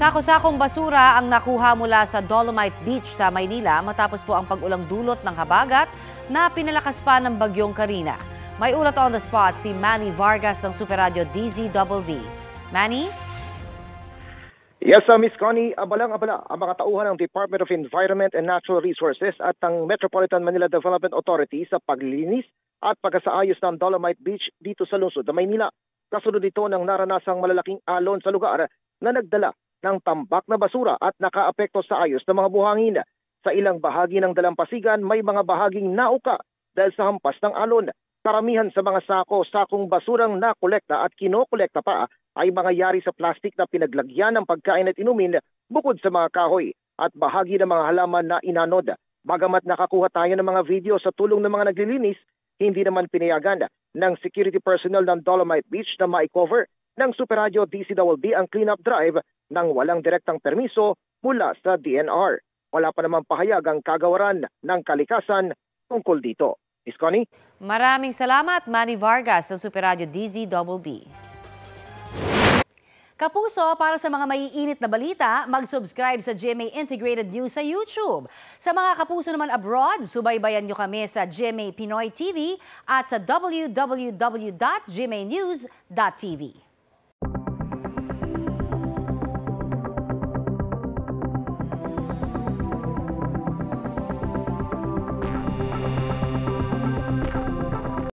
Sako-sakong basura ang nakuha mula sa Dolomite Beach sa Maynila matapos po ang pag-ulang dulot ng habagat na pinalakas pa ng bagyong Karina. May ulat on the spot si Manny Vargas ng Super Radio DZBB. Manny? Yes, Miss Connie, abalang-abala ang mga tauhan ng Department of Environment and Natural Resources at ang Metropolitan Manila Development Authority sa paglilinis at pagkasaayos ng Dolomite Beach dito sa lungsod ng Maynila. Kasunod ito ng naranasang malalaking alon sa lugar na nagdala ng tambak na basura at nakaapekto sa ayos ng mga buhangin. Sa ilang bahagi ng dalampasigan, may mga bahaging nauka dahil sa hampas ng alon. Karamihan sa mga sakong basurang nakolekta at kinokolekta pa ay mga yari sa plastik na pinaglagyan ng pagkain at inumin bukod sa mga kahoy at bahagi ng mga halaman na inanod. Bagamat nakakuha tayo ng mga video sa tulong ng mga naglilinis, hindi naman pinayagan ng security personnel ng Dolomite Beach na ma-cover ng Super Radio DZBB ang cleanup drive nang walang direktang permiso mula sa DNR. Wala pa namang pahayag ang kagawaran ng kalikasan tungkol dito. Miss Connie? Maraming salamat, Manny Vargas ng Super Radio DZBB. Kapuso, para sa mga maiinit na balita, mag-subscribe sa GMA Integrated News sa YouTube. Sa mga kapuso naman abroad, subaybayan nyo kami sa GMA Pinoy TV at sa www.gmanews.tv.